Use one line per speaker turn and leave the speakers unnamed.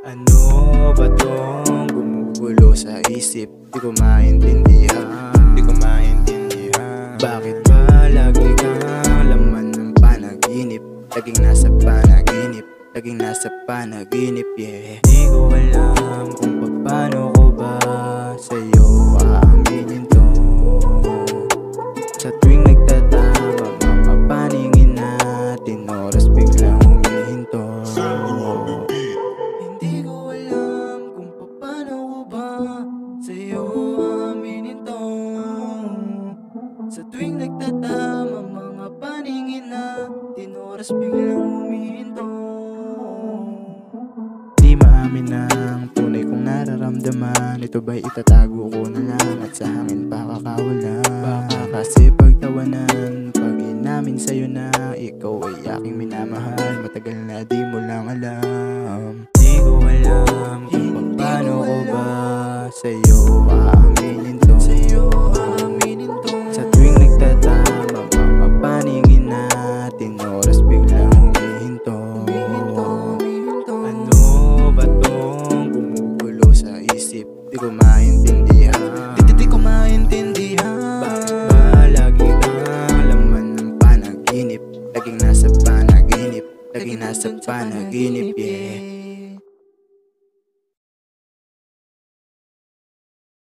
Ano ba tong gumugulo sa isip? Di ko maintindihan, di ko maintindihan. Bakit ba lagi kang laman ng panaginip? Laging nasa panaginip, laging nasa panaginip, yeah. Di ko alam kung paano ko ba sa'yo aaminin to. Sa tuwing nagtatama, mga paningin natin, oras biglang humihinto. Hindi ko alam kung paano ko ba sa'yo aaminin to. Sa tuwing nagtatama, mga paningin natin, oras biglang humihinto. Di maamin ang tunay kong nararamdaman. Ito ba'y itatago ko na lang at sa hangin pakakawalan? Baka kasi pagtawanan pag inamin sa'yo na ikaw ay aking minamahal. Matagal na di mo lang alam. Di ko alam kung paano ko ba sa'yo aaminin to. Sa tuwing nagtatama, mga paningin natin, oras biglang humihinto. Ano ba tong gumugulo sa isip? Di ko